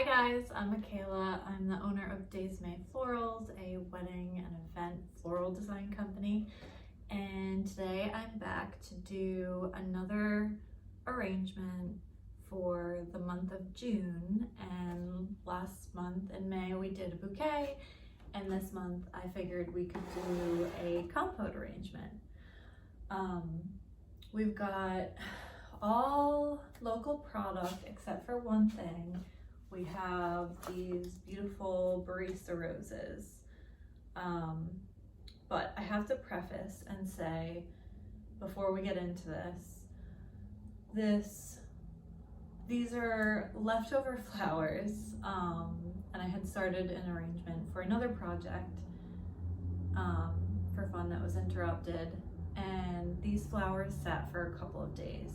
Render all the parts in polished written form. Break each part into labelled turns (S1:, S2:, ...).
S1: Hi guys, I'm Michaela. I'm the owner of Days May Florals, a wedding and event floral design company. And today I'm back to do another arrangement for the month of June. And last month in May we did a bouquet, and this month I figured we could do a compote arrangement. We've got all local product except for one thing. We have these beautiful barista roses. But I have to preface and say, before we get into these are leftover flowers, and I had started an arrangement for another project for fun that was interrupted, and these flowers sat for a couple of days.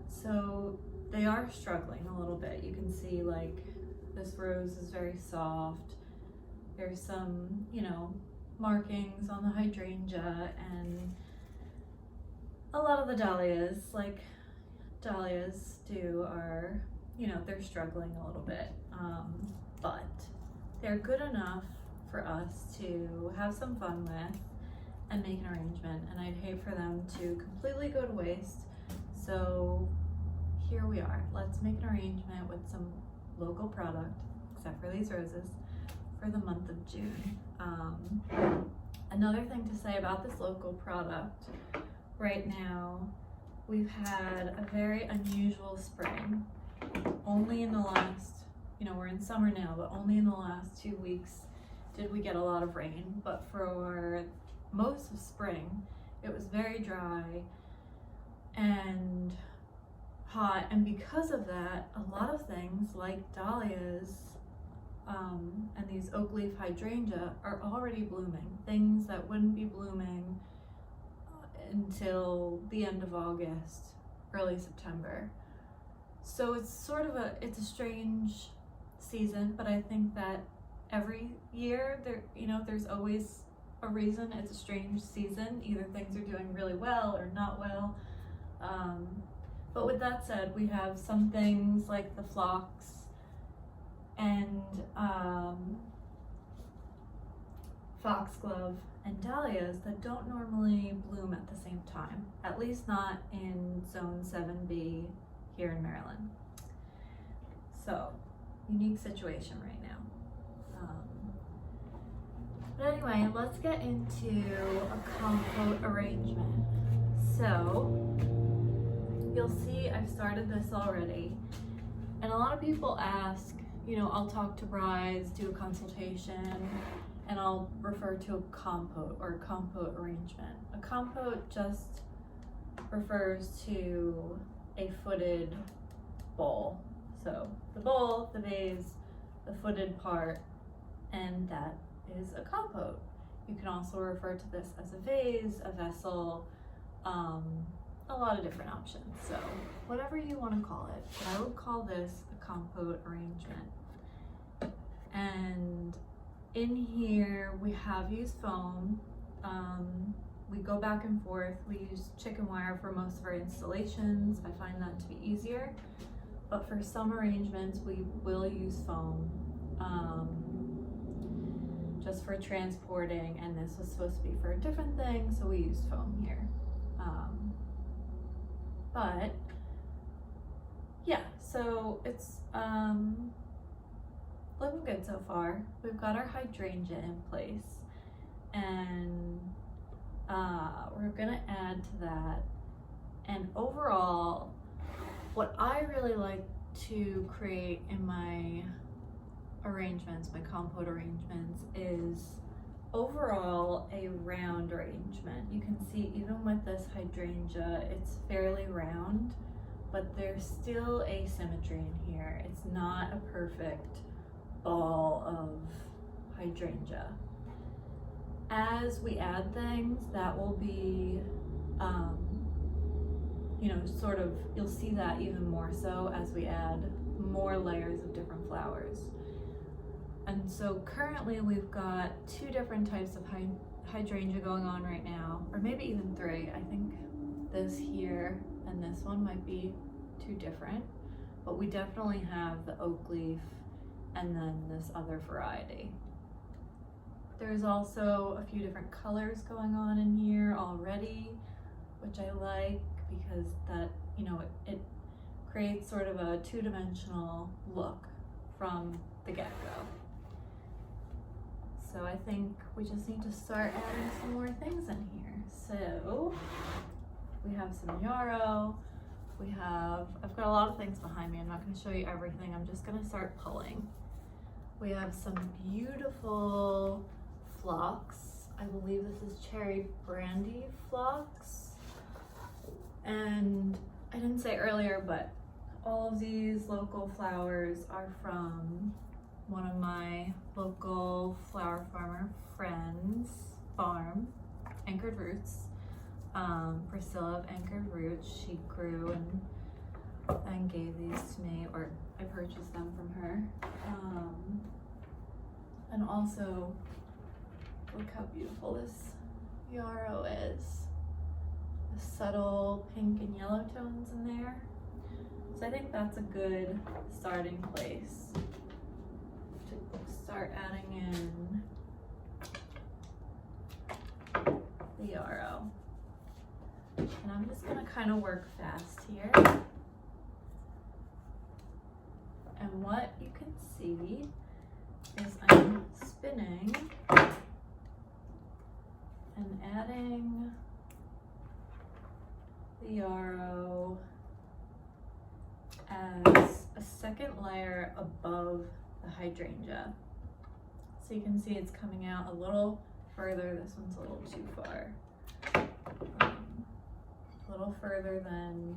S1: So they are struggling a little bit. You can see like this rose is very soft. There's some, markings on the hydrangea, and a lot of the dahlias, like dahlias do, are, they're struggling a little bit. But they're good enough for us to have some fun with and make an arrangement, and I'd hate for them to completely go to waste. So here we are. Let's make an arrangement with some local product, except for these roses, for the month of June. Another thing to say about this local product, right now we've had a very unusual spring. Only in the last, we're in summer now, but only in the last 2 weeks did we get a lot of rain. But for most of spring, it was very dry and hot, and because of that, a lot of things like dahlias and these oak leaf hydrangea are already blooming. Things that wouldn't be blooming until the end of August, early September. So it's sort of it's a strange season, but I think that every year there's always a reason it's a strange season. Either things are doing really well or not well. But with that said, we have some things like the phlox and foxglove and dahlias that don't normally bloom at the same time, at least not in zone 7B here in Maryland. So, unique situation right now. But anyway, let's get into a compote arrangement. So, you'll see I've started this already, and a lot of people ask, I'll talk to brides, do a consultation, and I'll refer to a compote or a compote arrangement. A compote just refers to a footed bowl. So the bowl, the vase, the footed part, and that is a compote. You can also refer to this as a vase, a vessel, a lot of different options. So whatever you want to call it, but I would call this a compote arrangement. And in here we have used foam. We go back and forth. We use chicken wire for most of our installations. I find that to be easier. But for some arrangements we will use foam, just for transporting, and this was supposed to be for a different thing, so we used foam here. But yeah, so it's looking good so far. We've got our hydrangea in place, and we're gonna add to that. And overall, what I really like to create in my arrangements, my compote arrangements, is overall a round arrangement. You can see even with this hydrangea, it's fairly round, but there's still asymmetry in here. It's not a perfect ball of hydrangea. As we add things, that will be, sort of, you'll see that even more so as we add more layers of different flowers. And so currently we've got 2 different types of hydrangea going on right now, or maybe even 3. I think this here and this one might be 2 different, but we definitely have the oak leaf and then this other variety. There's also a few different colors going on in here already, which I like because that, you know, it creates sort of a two-dimensional look from the get-go. So I think we just need to start adding some more things in here. So we have some yarrow. I've got a lot of things behind me. I'm not going to show you everything. I'm just going to start pulling. We have some beautiful phlox. I believe this is cherry brandy phlox. And I didn't say earlier, but all of these local flowers are from one of my local flower farmer friends' farm, Anchored Roots. Priscilla of Anchored Roots, she grew and gave these to me, or I purchased them from her. And also, look how beautiful this yarrow is. The subtle pink and yellow tones in there. So I think that's a good starting place to start adding in the yarrow. And I'm just gonna kind of work fast here. And what you can see is I'm spinning and adding the yarrow as a second layer above the hydrangea. So you can see it's coming out a little further. This one's a little too far. A little further than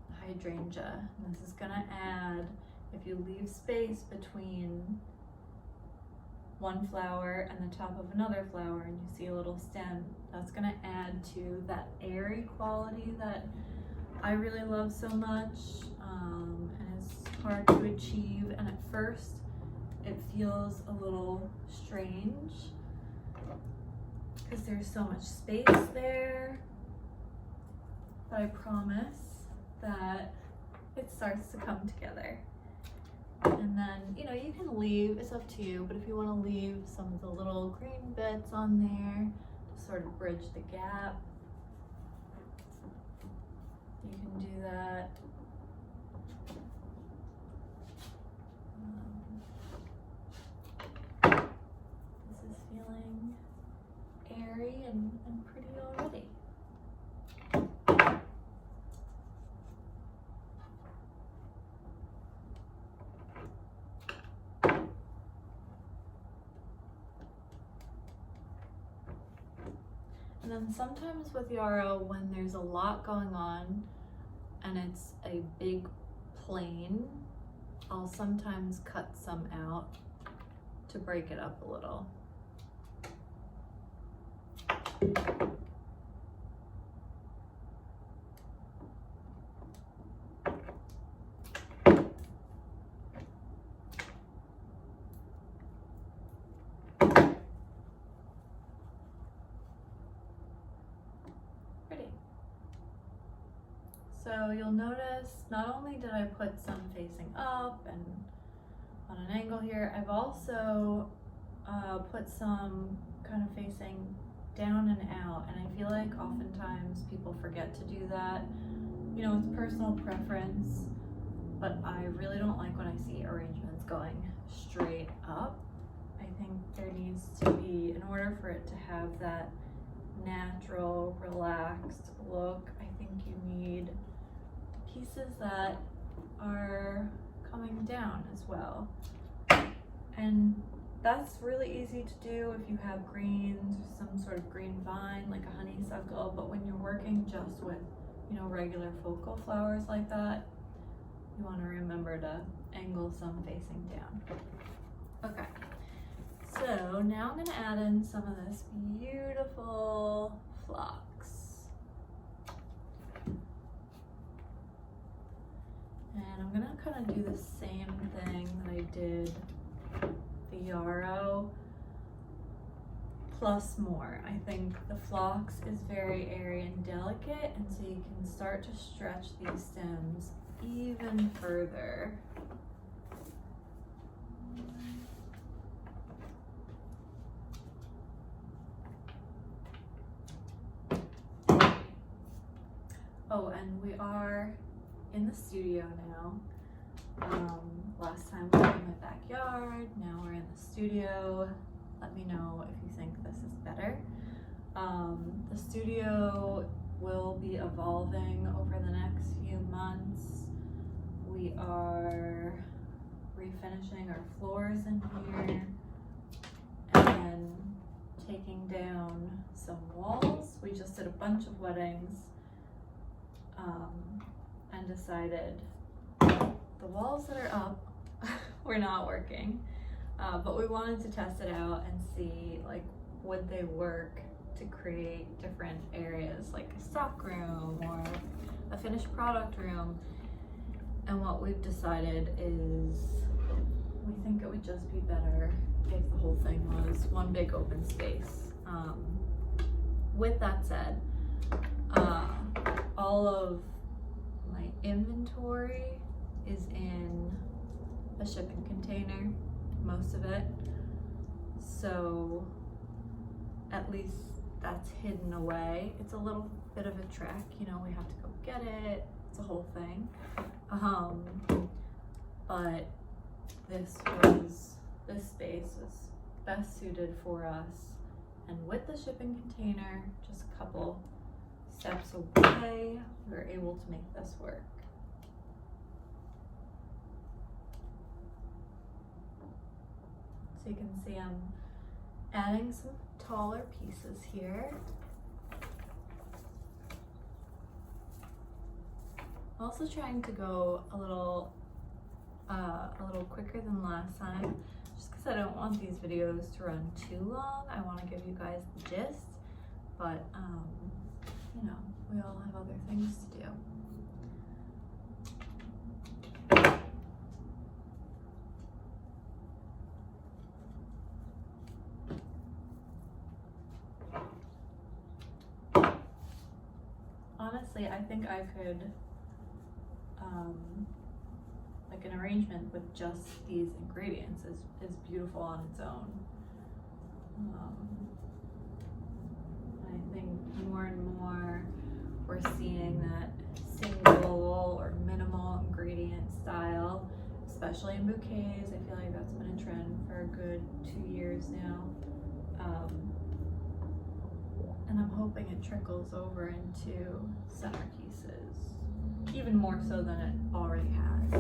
S1: the hydrangea. And this is gonna add, if you leave space between one flower and the top of another flower and you see a little stem, that's gonna add to that airy quality that I really love so much, and it's hard to achieve, and at first it feels a little strange because there's so much space there, but I promise that it starts to come together. And then, you know, you can leave, it's up to you, but if you want to leave some of the little green bits on there to sort of bridge the gap, you can do that. This is feeling airy and pretty already. And then sometimes with yarrow, when there's a lot going on and it's a big plane, I'll sometimes cut some out to break it up a little. So you'll notice not only did I put some facing up and on an angle here, I've also put some kind of facing down and out, and I feel like oftentimes people forget to do that. You know, it's personal preference, but I really don't like when I see arrangements going straight up. I think there needs to be, in order for it to have that natural, relaxed look, I think you need pieces that are coming down as well. And that's really easy to do if you have greens or some sort of green vine like a honeysuckle, but when you're working just with, you know, regular focal flowers like that, you want to remember to angle some facing down. Okay, so now I'm going to add in some of this beautiful phlox. And I'm gonna kind of do the same thing that I did the yarrow, plus more. I think the phlox is very airy and delicate, and so you can start to stretch these stems even further. Oh, and we are in the studio now. Last time we were in my backyard, now we're in the studio. Let me know if you think this is better. The studio will be evolving over the next few months. We are refinishing our floors in here and taking down some walls. We just did a bunch of weddings and decided the walls that are up were not working, but we wanted to test it out and see like would they work to create different areas like a stock room or a finished product room. And what we've decided is we think it would just be better if the whole thing was one big open space. With that said, all of my inventory is in a shipping container, most of it. So at least that's hidden away. It's a little bit of a trek, you know, we have to go get it. It's a whole thing. But this space was best suited for us. And with the shipping container, just a couple steps away, we were able to make this work. So you can see I'm adding some taller pieces here. I'm also trying to go a little quicker than last time, just because I don't want these videos to run too long. I want to give you guys the gist, but you know, we all have other things to do. Honestly, I think I could like an arrangement with just these ingredients is beautiful on its own. I think more and more we're seeing that single or minimal ingredient style, especially in bouquets. I feel like that's been a trend for a good 2 years now. And I'm hoping it trickles over into centerpieces, even more so than it already has.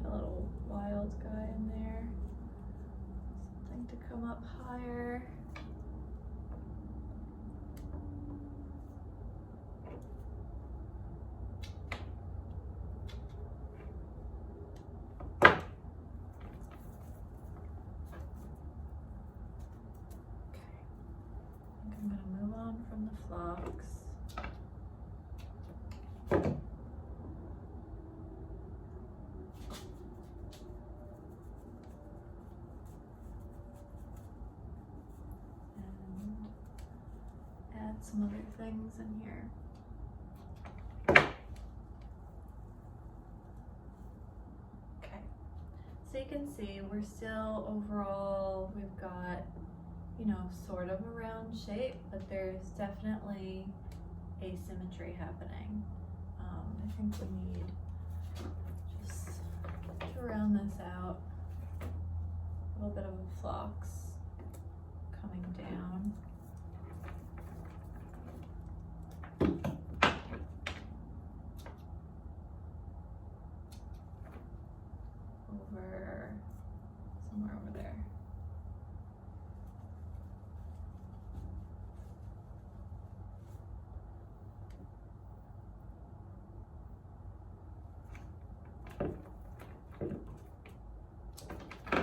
S1: A little wild guy in there. Something to come up higher. I'm going to move on from the phlox. And add some other things in here. Okay, so you can see we're still overall, we've got, you know, sort of a round shape, but there's definitely asymmetry happening. I think we need just to round this out. A little bit of a phlox coming down. Somewhere over there.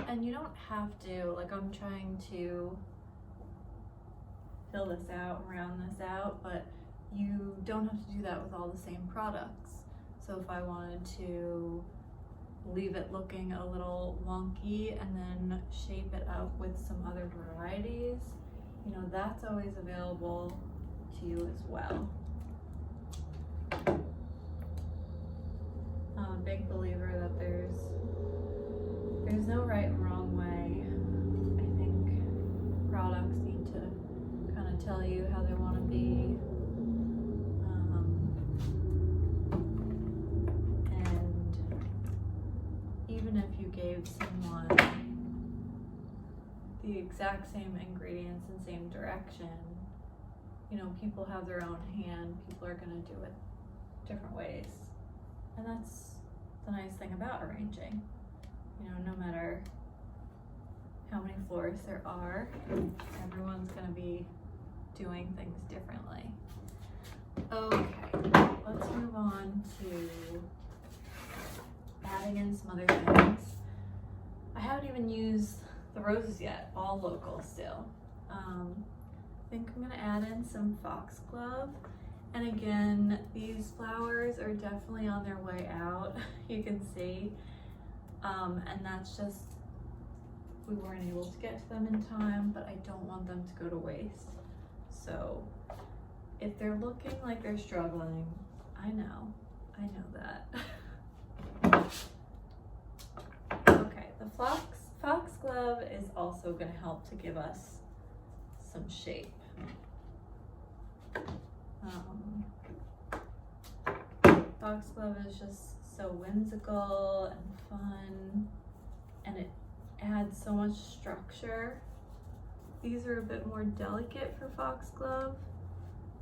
S1: And you don't have to, like I'm trying to fill this out, round this out, but you don't have to do that with all the same products. So if I wanted to leave it looking a little wonky and then shape it up with some other varieties, you know, that's always available to you as well. I'm a big believer that there's no right and wrong way tell you how they want to be. And even if you gave someone the exact same ingredients and same direction, you know, people have their own hand. People are going to do it different ways. And that's the nice thing about arranging. You know, no matter how many floors there are, everyone's going to be doing things differently. Okay, let's move on to adding in some other things. I haven't even used the roses yet, all local still. I think I'm gonna add in some foxglove. And again, these flowers are definitely on their way out, you can see. And that's just, we weren't able to get to them in time, but I don't want them to go to waste. So if they're looking like they're struggling, I know that. Okay, the foxglove is also going to help to give us some shape. Foxglove is just so whimsical and fun, and it adds so much structure. These are a bit more delicate for foxglove,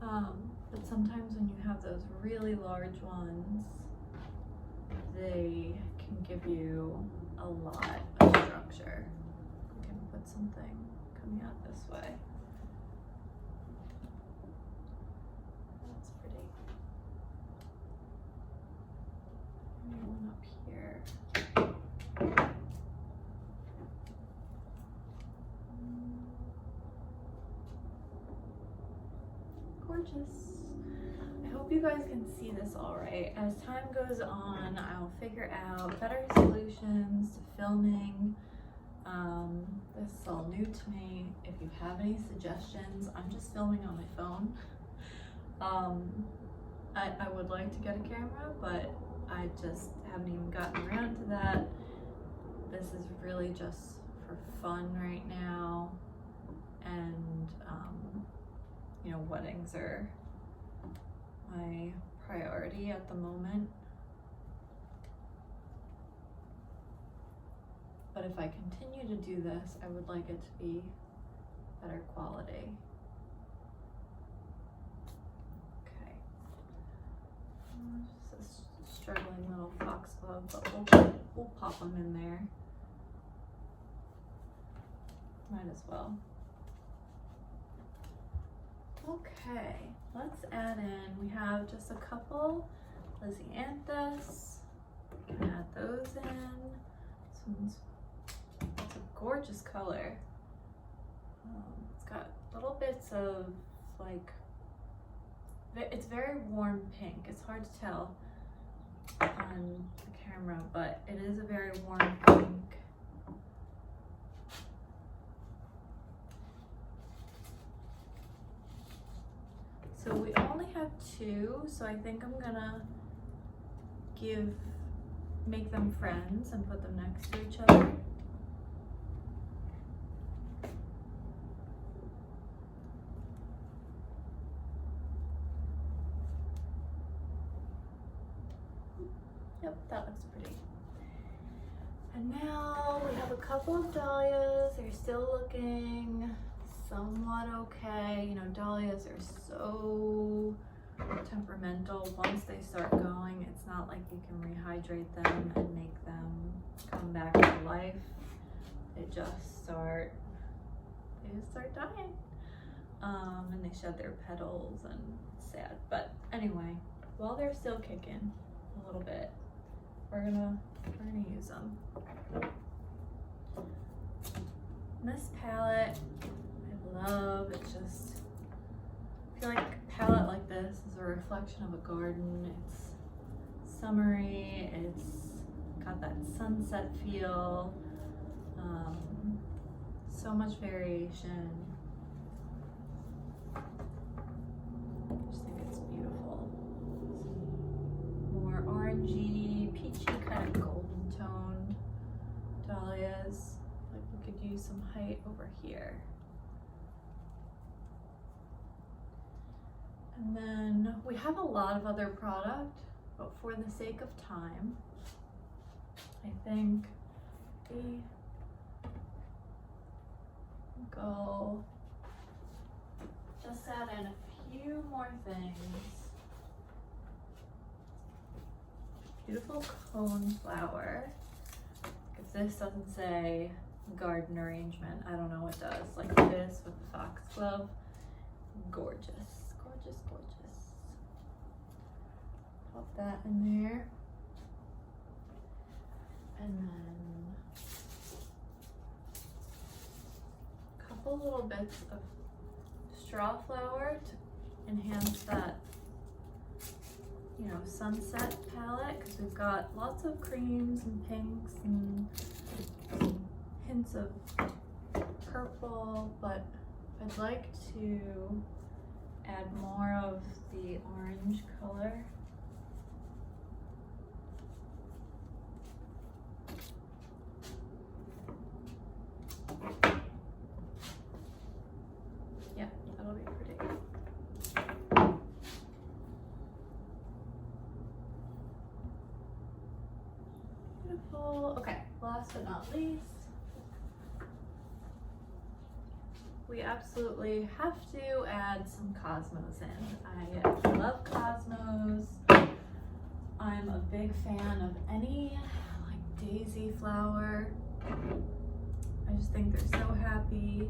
S1: but sometimes when you have those really large ones, they can give you a lot of structure. We can put something coming out this way. That's pretty. Maybe one up here. Gorgeous. I hope you guys can see this all right. As time goes on, I'll figure out better solutions to filming. This is all new to me. If you have any suggestions, I'm just filming on my phone. I would like to get a camera, but I just haven't even gotten around to that. This is really just for fun right now. And you know, weddings are my priority at the moment. But if I continue to do this, I would like it to be better quality. Okay. Just a struggling little foxglove, but we'll pop them in there. Might as well. Okay, let's add in, we have just a couple lisianthus. Add those in. This one's, it's a gorgeous color. It's got little bits of like, it's very warm pink. It's hard to tell on the camera, but it is a very warm pink. So we only have two, so I think I'm gonna make them friends and put them next to each other. Yep, that looks pretty. And now we have a couple of dahlias. They're still looking somewhat okay. You know, dahlias are so temperamental. Once they start going, it's not like you can rehydrate them and make them come back to life. They just start dying. And they shed their petals, and it's sad. But anyway, while they're still kicking a little bit, we're gonna use them. This palette, I love. It's just, I feel like a palette like this is a reflection of a garden. It's summery, it's got that sunset feel, so much variation. I just think it's beautiful. Some more orangey, peachy, kind of golden toned dahlias. Like we could use some height over here. And then we have a lot of other product, but for the sake of time, I think we go just add in a few more things. Beautiful cone flower. If this doesn't say garden arrangement, I don't know what does. Like this with the foxglove. Gorgeous, gorgeous, gorgeous. Pop that in there. And then a couple little bits of strawflower to enhance that, you know, sunset palette, because we've got lots of creams and pinks and some hints of purple, but I'd like to add more of the orange color. Yeah, that'll be pretty. Beautiful. Okay, last but not least, we absolutely have to add some cosmos in. I love cosmos. I'm a big fan of any like daisy flower. I just think they're so happy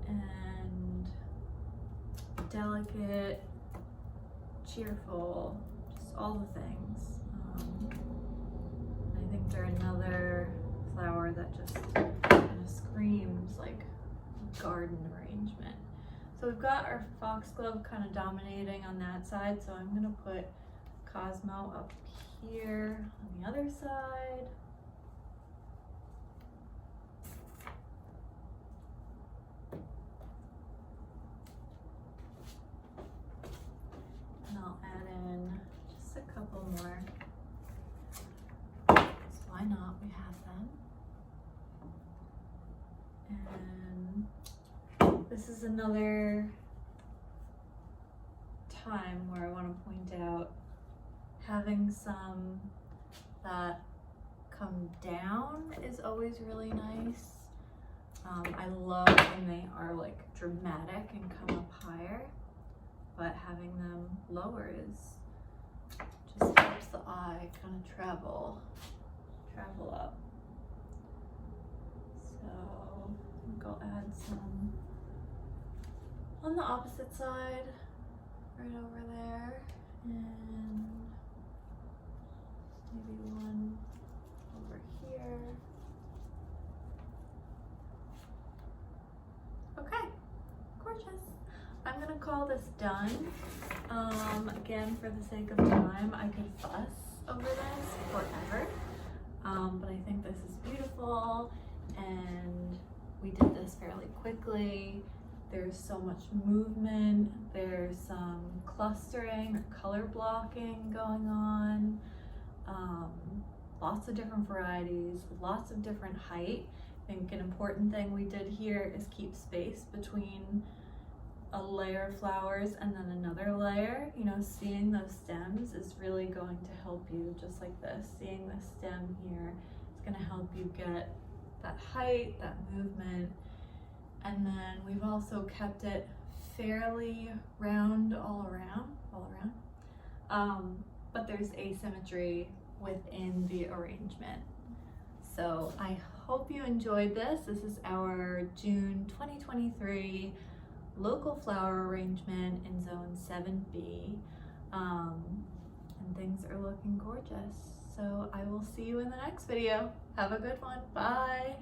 S1: and delicate, cheerful, just all the things. I think they're another flower that just kind of screams like garden arrangement. So we've got our foxglove kind of dominating on that side, so I'm gonna put Cosmo up here on the other side. And I'll add in just a couple more. So why not? We have them. And this is another time where I want to point out having some that come down is always really nice. I love when they are like dramatic and come up higher, but having them lower is just helps the eye kind of travel up. So I think I'll add some on the opposite side, right over there, and maybe one over here. Okay, gorgeous. I'm gonna call this done. Again, for the sake of time, I could fuss over this forever, but I think this is beautiful, and we did this fairly quickly. There's so much movement, there's some clustering or color blocking going on, lots of different varieties, lots of different height. I think an important thing we did here is keep space between a layer of flowers and then another layer. You know, seeing those stems is really going to help you, just like this. Seeing the stem here is going to help you get that height, that movement. And then we've also kept it fairly round all around. But there's asymmetry within the arrangement. So I hope you enjoyed this. This is our June 2023 local flower arrangement in zone 7B. And things are looking gorgeous. So I will see you in the next video. Have a good one. Bye.